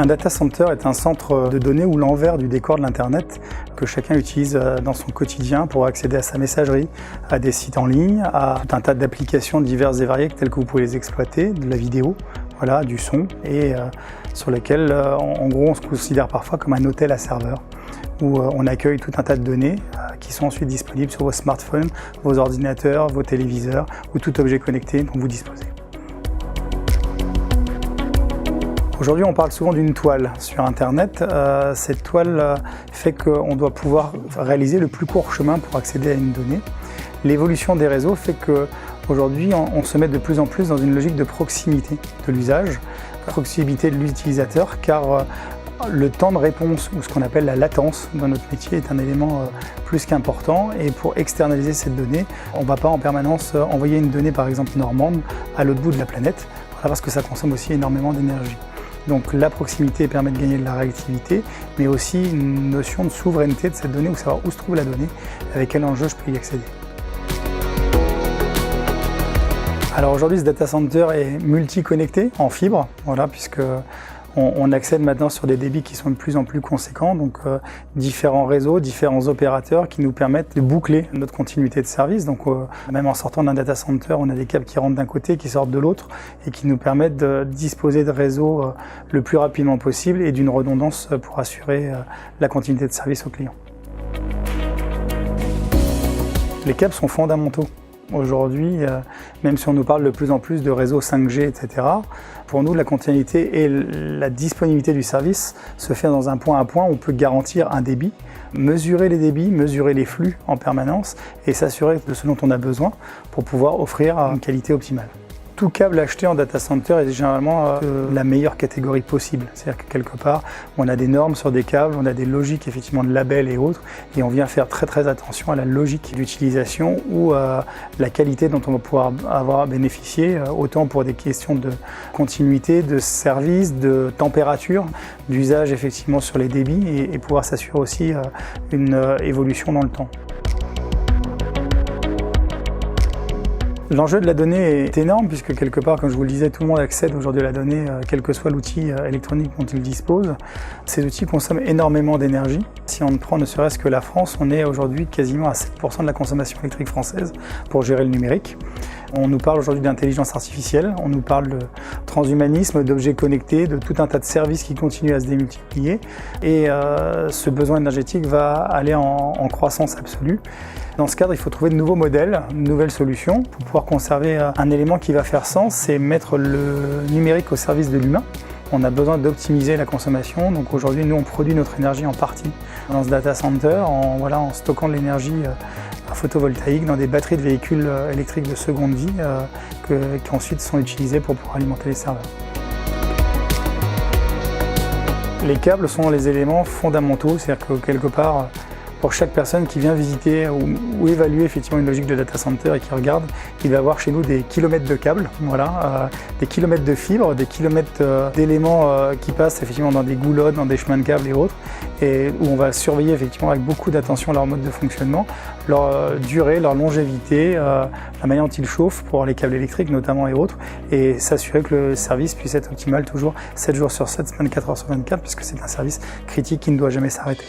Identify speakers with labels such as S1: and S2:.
S1: Un data center est un centre de données ou l'envers du décor de l'Internet que chacun utilise dans son quotidien pour accéder à sa messagerie, à des sites en ligne, à tout un tas d'applications diverses et variées telles que vous pouvez les exploiter, de la vidéo, voilà, du son, et sur lesquels, en gros, on se considère parfois comme un hôtel à serveur, où on accueille tout un tas de données qui sont ensuite disponibles sur vos smartphones, vos ordinateurs, vos téléviseurs ou tout objet connecté dont vous disposez. Aujourd'hui, on parle souvent d'une toile sur Internet. Cette toile fait qu'on doit pouvoir réaliser le plus court chemin pour accéder à une donnée. L'évolution des réseaux fait qu'aujourd'hui, on se met de plus en plus dans une logique de proximité de l'usage, proximité de l'utilisateur, car le temps de réponse, ou ce qu'on appelle la latence dans notre métier, est un élément plus qu'important. Et pour externaliser cette donnée, on ne va pas en permanence envoyer une donnée, par exemple normande, à l'autre bout de la planète, parce que ça consomme aussi énormément d'énergie. Donc la proximité permet de gagner de la réactivité, mais aussi une notion de souveraineté de cette donnée, ou savoir où se trouve la donnée, avec quel enjeu je peux y accéder. Alors aujourd'hui, ce data center est multi-connecté en fibre, voilà, puisque on accède maintenant sur des débits qui sont de plus en plus conséquents, donc différents réseaux, différents opérateurs qui nous permettent de boucler notre continuité de service. Donc même en sortant d'un data center, on a des câbles qui rentrent d'un côté, qui sortent de l'autre, et qui nous permettent de disposer de réseaux le plus rapidement possible et d'une redondance pour assurer la continuité de service aux clients. Les câbles sont fondamentaux. Aujourd'hui, même si on nous parle de plus en plus de réseaux 5G, etc., pour nous, la continuité et la disponibilité du service se fait dans un point à point où on peut garantir un débit, mesurer les débits, mesurer les flux en permanence et s'assurer de ce dont on a besoin pour pouvoir offrir une qualité optimale. Tout câble acheté en data center est généralement de la meilleure catégorie possible. C'est-à-dire que quelque part, on a des normes sur des câbles, on a des logiques effectivement de labels et autres, et on vient faire très attention à la logique d'utilisation ou à la qualité dont on va pouvoir avoir bénéficié, autant pour des questions de continuité, de service, de température, d'usage effectivement sur les débits, et pouvoir s'assurer aussi une évolution dans le temps. L'enjeu de la donnée est énorme puisque quelque part, comme je vous le disais, tout le monde accède aujourd'hui à la donnée, quel que soit l'outil électronique dont il dispose. Ces outils consomment énormément d'énergie. Si on prend ne serait-ce que la France, on est aujourd'hui quasiment à 7% de la consommation électrique française pour gérer le numérique. On nous parle aujourd'hui d'intelligence artificielle, on nous parle de transhumanisme, d'objets connectés, de tout un tas de services qui continuent à se démultiplier. Et ce besoin énergétique va aller en croissance absolue. Dans ce cadre, il faut trouver de nouveaux modèles, de nouvelles solutions pour pouvoir conserver un élément qui va faire sens, c'est mettre le numérique au service de l'humain. On a besoin d'optimiser la consommation, donc aujourd'hui nous on produit notre énergie en partie dans ce data center en stockant de l'énergie photovoltaïque dans des batteries de véhicules électriques de seconde vie qui ensuite sont utilisées pour pouvoir alimenter les serveurs. Les câbles sont les éléments fondamentaux, c'est-à-dire que quelque part, pour chaque personne qui vient visiter ou évaluer effectivement une logique de data center et qui regarde, il va avoir chez nous des kilomètres de câbles, des kilomètres de fibres, des kilomètres d'éléments qui passent effectivement dans des goulottes, dans des chemins de câbles et autres, et où on va surveiller effectivement avec beaucoup d'attention leur mode de fonctionnement, leur durée, leur longévité, la manière dont ils chauffent pour les câbles électriques notamment et autres, et s'assurer que le service puisse être optimal toujours 7 jours sur 7, 24 heures sur 24, puisque c'est un service critique qui ne doit jamais s'arrêter.